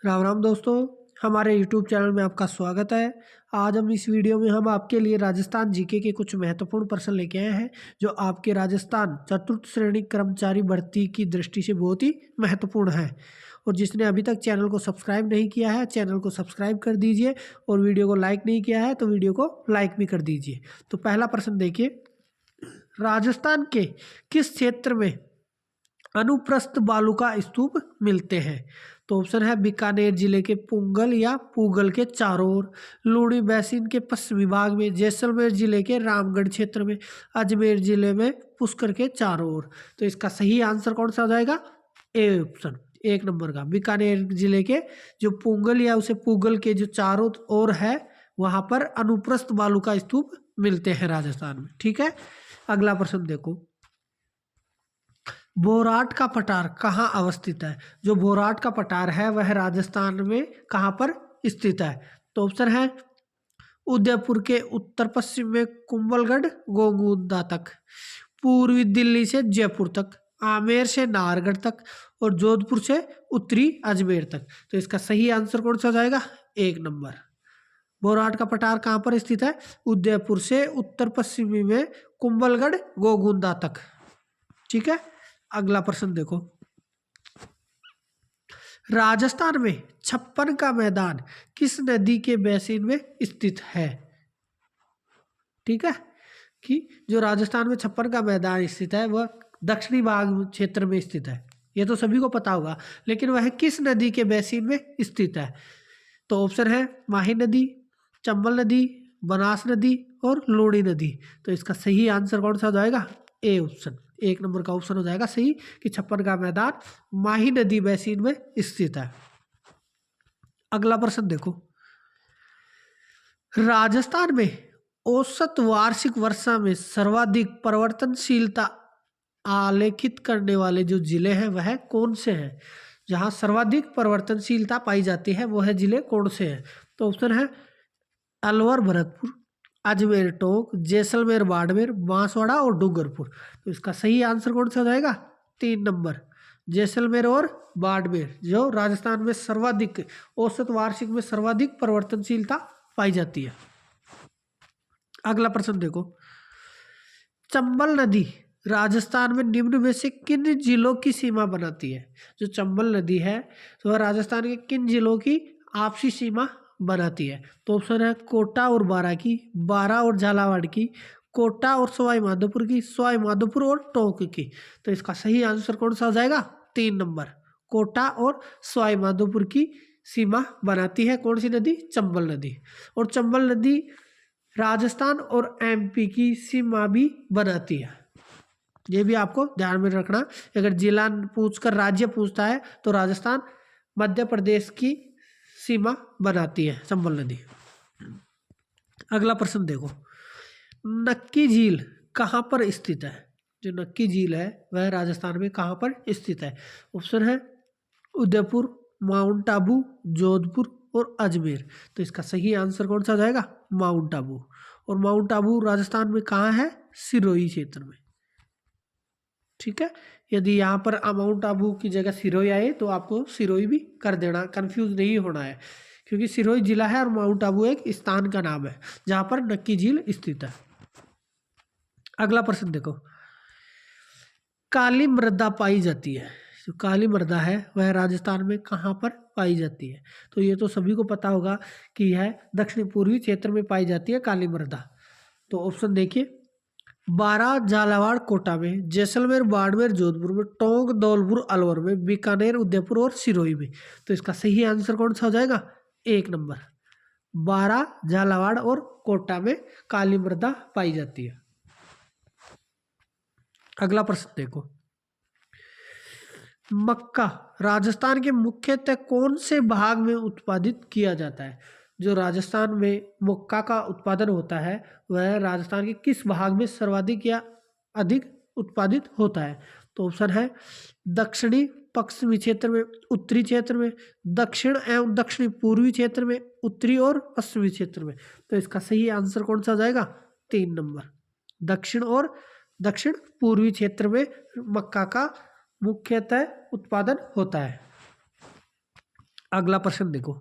राम राम दोस्तों, हमारे YouTube channel में आपका स्वागत है। आज हम इस वीडियो में हम आपके लिए राजस्थान जीके के कुछ महत्वपूर्ण प्रश्न लेके आए हैं जो आपके राजस्थान चतुर्थ श्रेणी कर्मचारी भर्ती की दृष्टि से बहुत ही महत्वपूर्ण है। और जिसने अभी तक चैनल को सब्सक्राइब नहीं किया है, चैनल को सब्सक्राइब कर दीजिए और वीडियो को लाइक नहीं किया है तो वीडियो को लाइक भी कर दीजिए। तो पहला प्रश्न देखिए, राजस्थान के किस क्षेत्र में अनुप्रस्थ बालू का स्तूप मिलते हैं? तो ऑप्शन है बीकानेर जिले के पुंगल या पूगल के चारों ओर, लूणी बेसिन के पश्चिमी भाग में, जैसलमेर जिले के रामगढ़ क्षेत्र में, अजमेर जिले में पुष्कर के चारों ओर। तो इसका सही आंसर कौन सा हो जाएगा? ए ऑप्शन, एक नंबर का। बीकानेर जिले के जो पुंगल या उसे पूगल के जो चारों ओर है वहां पर अनुप्रस्थ बालू का स्तूप मिलते हैं राजस्थान में। ठीक है, अगला प्रश्न देखो, बोराट का पठार कहाँ अवस्थित है? जो बोराट का पठार है वह राजस्थान में कहाँ पर स्थित है? तो ऑप्शन है उदयपुर के उत्तर पश्चिम में कुंभलगढ़ गोगुंदा तक, पूर्वी दिल्ली से जयपुर तक, आमेर से नाहरगढ़ तक और जोधपुर से उत्तरी अजमेर तक। तो इसका सही आंसर कौन सा हो जाएगा? एक नंबर। बोराट का पठार कहाँ पर स्थित है? उदयपुर से उत्तर पश्चिमी में कुंभलगढ़ गोगुंदा तक। ठीक है, अगला प्रश्न देखो, राजस्थान में छप्पन का मैदान किस नदी के बेसिन में स्थित है? ठीक है, कि जो राजस्थान में छप्पन का मैदान स्थित है वह दक्षिणी भाग क्षेत्र में स्थित है। यह तो सभी को पता होगा, लेकिन वह किस नदी के बेसिन में स्थित है? तो ऑप्शन है माही नदी, चंबल नदी, बनास नदी और लूणी नदी। तो इसका सही आंसर कौन सा हो जाएगा? ए ऑप्शन, एक नंबर का ऑप्शन हो जाएगा सही, कि छप्पन का मैदान माही नदी बेसिन में स्थित है। अगला प्रश्न देखो, राजस्थान में औसत वार्षिक वर्षा में सर्वाधिक परिवर्तनशीलता आलेखित करने वाले जो जिले हैं वह कौन से हैं? जहां सर्वाधिक परिवर्तनशीलता पाई जाती है वह जिले कौन से हैं? तो ऑप्शन है अलवर भरतपुर, अजमेर टोंक, जैसलमेर बाड़मेर, बांसवाड़ा और डूंगरपुर। तो इसका सही आंसर कौन सा हो जाएगा? 3 नंबर, जैसलमेर और बाड़मेर, जो राजस्थान में सर्वाधिक औसत वार्षिक में सर्वाधिक परिवर्तनशीलता पाई जाती है। अगला प्रश्न देखो, चंबल नदी राजस्थान में निम्न में से किन जिलों की सीमा बनाती है? जो चंबल नदी है तो वह राजस्थान के किन जिलों की आपसी सीमा बनाती है? तो ऑप्शन है कोटा और बारां की, बारां और झालावाड़ की, कोटा और सवाई माधोपुर की, सवाई माधोपुर और टोंक की। तो इसका सही आंसर कौन सा हो जाएगा? 3 नंबर, कोटा और सवाई माधोपुर की सीमा बनाती है कौन सी नदी? चंबल नदी। और चंबल नदी राजस्थान और एमपी की सीमा भी बनाती है। ये भी आपको ध्यान में रखना, अगर जिला पूछकर राज्य पूछता है तो राजस्थान मध्य प्रदेश की सीमा बनाती है चंबल नदी। अगला प्रश्न देखो, नक्की झील कहाँ पर स्थित है? जो नक्की झील है वह राजस्थान में कहाँ पर स्थित है? ऑप्शन है उदयपुर, माउंट आबू, जोधपुर और अजमेर। तो इसका सही आंसर कौन सा हो जाएगा? माउंट आबू। और माउंट आबू राजस्थान में कहाँ है? सिरोही क्षेत्र में। ठीक है, यदि यहाँ पर माउंट आबू की जगह सिरोही आए तो आपको सिरोही भी कर देना, कंफ्यूज नहीं होना है, क्योंकि सिरोही जिला है और माउंट आबू एक स्थान का नाम है जहाँ पर नक्की झील स्थित है। अगला प्रश्न देखो, काली मृदा पाई जाती है, जो काली मृदा है वह राजस्थान में कहाँ पर पाई जाती है? तो ये तो सभी को पता होगा कि यह दक्षिण पूर्वी क्षेत्र में पाई जाती है काली मृदा। तो ऑप्शन देखिए, बारां, झालावाड़, कोटा में, जैसलमेर, बाड़मेर, जोधपुर में, टोंक, धौलपुर, अलवर में, बीकानेर, उदयपुर और सिरोही में। तो इसका सही आंसर कौन सा हो जाएगा? 1 नंबर, बारां, झालावाड़ और कोटा में काली मृदा पाई जाती है। अगला प्रश्न देखो, मक्का राजस्थान के मुख्यतः कौन से भाग में उत्पादित किया जाता है? जो राजस्थान में मक्का का उत्पादन होता है वह राजस्थान के किस भाग में सर्वाधिक या अधिक उत्पादित होता है? तो ऑप्शन है दक्षिणी पश्चिमी क्षेत्र में, उत्तरी क्षेत्र में, दक्षिण एवं दक्षिणी पूर्वी क्षेत्र में, उत्तरी और पश्चिमी क्षेत्र में। तो इसका सही आंसर कौन सा हो जाएगा? 3 नंबर, दक्षिण और दक्षिण पूर्वी क्षेत्र में मक्का का मुख्यतः उत्पादन होता है। अगला प्रश्न देखो,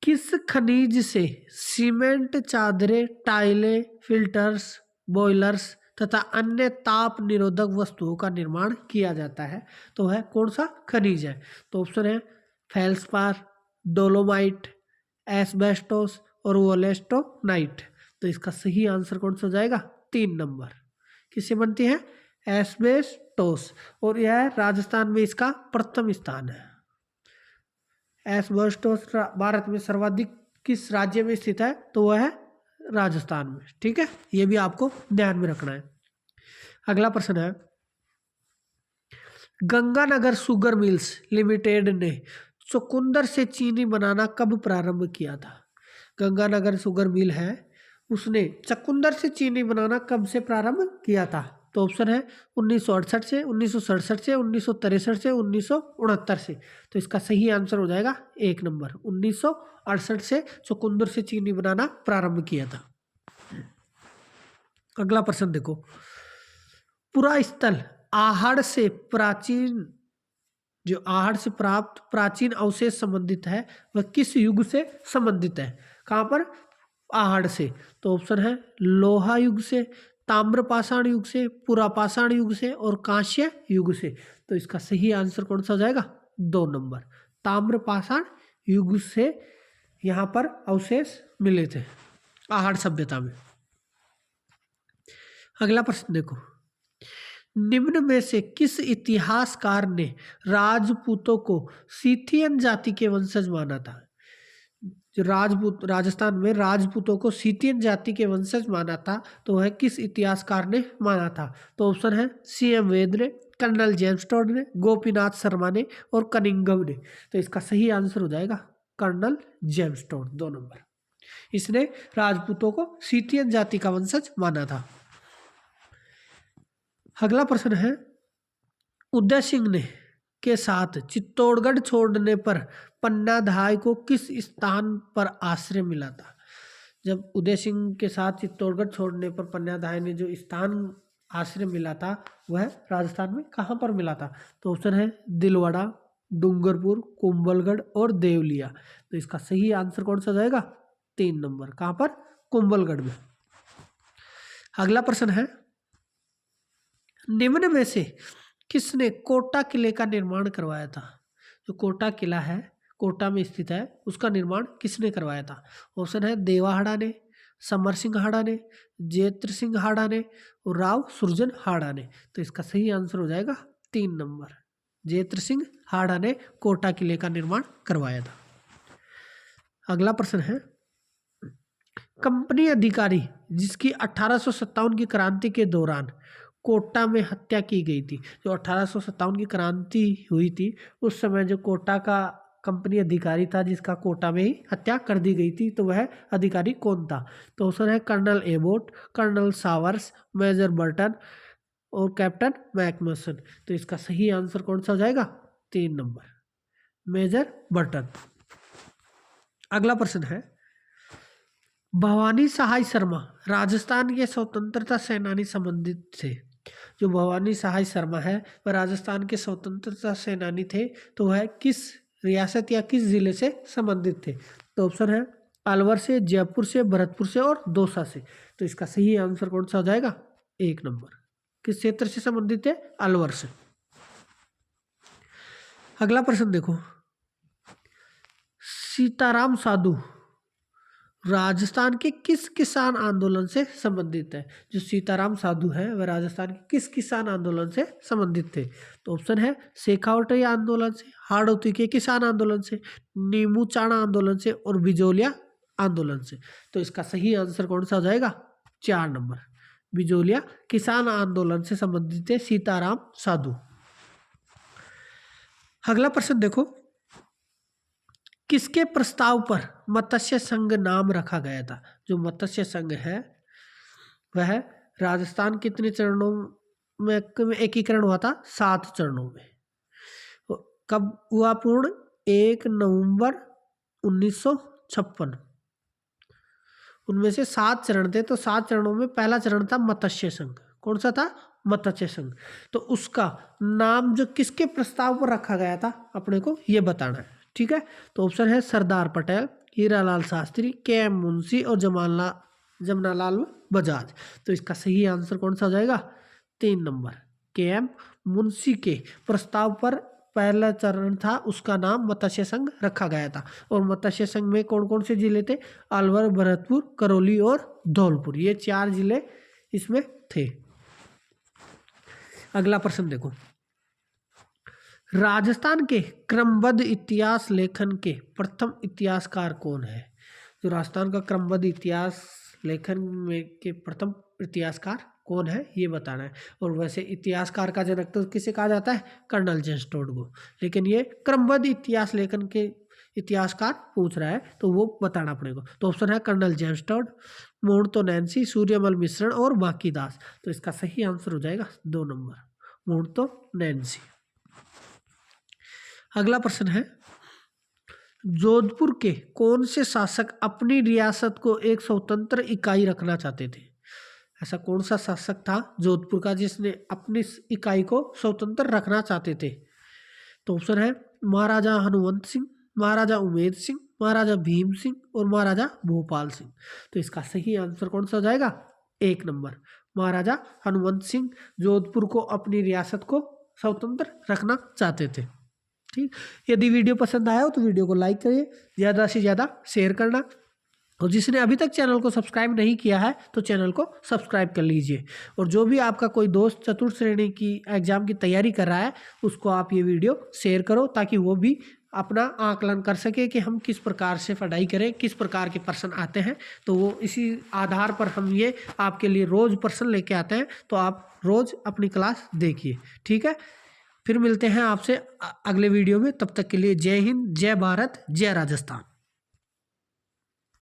किस खनिज से सीमेंट, चादरें, टाइलें, फिल्टर्स, बॉयलर्स तथा अन्य ताप निरोधक वस्तुओं का निर्माण किया जाता है? तो है कौन सा खनिज है? तो ऑप्शन है फेल्सपार, डोलोमाइट, एस्बेस्टोस और वोलेस्टोनाइट। तो इसका सही आंसर कौन सा हो जाएगा? 3 नंबर। किससे बनती है? एस्बेस्टोस। और यह राजस्थान में इसका प्रथम स्थान है। एस्बेस्टोस भारत में सर्वाधिक किस राज्य में स्थित है? तो वह है राजस्थान में। ठीक है, ये भी आपको ध्यान में रखना है। अगला प्रश्न है, गंगानगर शुगर मिल्स लिमिटेड ने चुकंदर से चीनी बनाना कब प्रारंभ किया था? गंगानगर शुगर मिल है, उसने चुकंदर से चीनी बनाना कब से प्रारंभ किया था? तो ऑप्शन है 1968 से, 1967 से, 1963 से, 1969 से। तो इसका सही आंसर हो जाएगा 1 नंबर, 1968 से चुकंदर से चीनी बनाना प्रारंभ किया था। अगला प्रश्न देखो, पुरा स्थल आहड़ से प्राचीन, जो आहड़ से प्राप्त प्राचीन अवशेष संबंधित है वह किस युग से संबंधित है? कहाँ पर? आहड़ से। तो ऑप्शन है लोहा युग से, ताम्रपाषाण युग से, पुरापाषाण युग से और कांस्य युग से। तो इसका सही आंसर कौन सा हो जाएगा? 2 नंबर, ताम्रपाषाण युग से यहाँ पर अवशेष मिले थे आहड़ सभ्यता में। अगला प्रश्न देखो, निम्न में से किस इतिहासकार ने राजपूतों को सीथियन जाति के वंशज माना था? जो राजपूत, राजस्थान में राजपूतों को सीथियन जाति के वंशज माना था, तो वह किस इतिहासकार ने माना था? तो ऑप्शन है CM वेद ने, कर्नल जेम्स टॉड ने, गोपीनाथ शर्मा ने और कनिंघम ने। तो इसका सही आंसर हो जाएगा कर्नल जेम्स टॉड, 2 नंबर। इसने राजपूतों को सीथियन जाति का वंशज माना था। अगला प्रश्न है, उदय सिंह ने के साथ चित्तौड़गढ़ छोड़ने पर पन्नाधाय को किस स्थान पर आश्रय मिला था? जब उदय सिंह के साथ चित्तौड़गढ़ छोड़ने पर पन्नाधाय ने जो स्थान आश्रय मिला था वह राजस्थान में कहाँ पर मिला था? तो ऑप्शन है दिलवाड़ा, डूंगरपुर, कुंभलगढ़ और देवलिया। तो इसका सही आंसर कौन सा जाएगा? 3 नंबर, कहाँ पर? कुंभलगढ़ में। अगला प्रश्न है, निम्न में से किसने कोटा किले का निर्माण करवाया था? जो कोटा किला है, कोटा में स्थित है, उसका निर्माण किसने करवाया था? ऑप्शन है देवाहाड़ा ने, समर सिंह हाड़ा ने, जेत्र सिंह हाड़ा ने और राव सुरजन हाड़ा ने। तो इसका सही आंसर हो जाएगा 3 नंबर, जेत्र सिंह हाड़ा ने कोटा किले का निर्माण करवाया था। अगला प्रश्न है, कंपनी अधिकारी जिसकी 1857 की क्रांति के दौरान कोटा में हत्या की गई थी, जो 1857 की क्रांति हुई थी उस समय जो कोटा का कंपनी अधिकारी था जिसका कोटा में ही हत्या कर दी गई थी, तो वह अधिकारी कौन था? तो ऑप्शन है colonel Abbott, colonel Sawyers, major Burton और कैप्टन मैकमसन। तो इसका सही आंसर कौन सा हो जाएगा? 3 नंबर, मेजर बर्टन। अगला प्रश्न है, भवानी सहाय शर्मा राजस्थान के स्वतंत्रता सेनानी संबंधित थे। जो भवानी सहाय शर्मा है वह राजस्थान के स्वतंत्रता सेनानी थे, तो वह किस रियासत या किस जिले से संबंधित थे? तो ऑप्शन है अलवर से, जयपुर से, भरतपुर से और दौसा से। तो इसका सही आंसर कौन सा हो जाएगा? 1 नंबर, किस क्षेत्र से संबंधित है? अलवर से। अगला प्रश्न देखो, सीताराम साधु राजस्थान के किस किसान आंदोलन से संबंधित है? जो सीताराम साधु है वह राजस्थान के किस किसान आंदोलन से संबंधित थे? तो ऑप्शन है शेखावटी आंदोलन से, हाड़ौती के किसान आंदोलन से, नीमू चाणा आंदोलन से और बिजोलिया आंदोलन से। तो इसका सही आंसर कौन सा हो जाएगा? 4 नंबर, बिजोलिया किसान आंदोलन से संबंधित है सीताराम साधु। अगला प्रश्न देखो, किसके प्रस्ताव पर मत्स्य संघ नाम रखा गया था? जो मत्स्य संघ है वह राजस्थान कितने चरणों में एकीकरण हुआ था? 7 चरणों में। कब हुआ पूर्ण? 1 नवंबर 1956। उनमें से 7 चरण थे, तो 7 चरणों में पहला चरण था मत्स्य संघ। कौन सा था? मत्स्य संघ। तो उसका नाम जो किसके प्रस्ताव पर रखा गया था अपने को ये बताना है, ठीक है। तो ऑप्शन है सरदार पटेल, हीरालाल शास्त्री, के.एम. मुंशी और जमनालाल बजाज। तो इसका सही आंसर कौन सा हो जाएगा? 3 नंबर, के.एम. मुंशी के प्रस्ताव पर पहला चरण था, उसका नाम मत्स्य संघ रखा गया था। और मत्स्य संघ में कौन कौन से जिले थे? अलवर, भरतपुर, करौली और धौलपुर, ये 4 जिले इसमें थे। अगला प्रश्न देखो, राजस्थान के क्रमबद्ध इतिहास लेखन के प्रथम इतिहासकार कौन है? जो राजस्थान का क्रमबद्ध इतिहास लेखन में के प्रथम इतिहासकार कौन है ये बताना है। और वैसे इतिहासकार का जनक तो किसे कहा जाता है? कर्नल जेम्स टोड को। लेकिन ये क्रमबद्ध इतिहास लेखन के इतिहासकार पूछ रहा है तो वो बताना पड़ेगा। तो ऑप्शन है colonel James Tod, Muhnot Nainsi, Suryamal Mishran और बांकीदास। तो इसका सही आंसर हो जाएगा 2 नंबर, मोहनतो नैन्सी। अगला प्रश्न है, जोधपुर के कौन से शासक अपनी रियासत को एक स्वतंत्र इकाई रखना चाहते थे? ऐसा कौन सा शासक था जोधपुर का जिसने अपनी इकाई को स्वतंत्र रखना चाहते थे? तो ऑप्शन है महाराजा हनुमंत सिंह, महाराजा उमेद सिंह, महाराजा भीम सिंह और महाराजा भोपाल सिंह। तो इसका सही आंसर कौन सा हो जाएगा? 1 नंबर, महाराजा हनुमंत सिंह जोधपुर को अपनी रियासत को स्वतंत्र रखना चाहते थे। ठीक, यदि वीडियो पसंद आया हो तो वीडियो को लाइक करिए, ज़्यादा से ज़्यादा शेयर करना, और जिसने अभी तक चैनल को सब्सक्राइब नहीं किया है तो चैनल को सब्सक्राइब कर लीजिए। और जो भी आपका कोई दोस्त चतुर्थ श्रेणी की एग्ज़ाम की तैयारी कर रहा है उसको आप ये वीडियो शेयर करो, ताकि वो भी अपना आकलन कर सके कि हम किस प्रकार से पढ़ाई करें, किस प्रकार के प्रश्न आते हैं। तो वो इसी आधार पर हम ये आपके लिए रोज़ प्रश्न लेके आते हैं, तो आप रोज़ अपनी क्लास देखिए, ठीक है। फिर मिलते हैं आपसे अगले वीडियो में, तब तक के लिए जय हिंद, जय भारत, जय राजस्थान।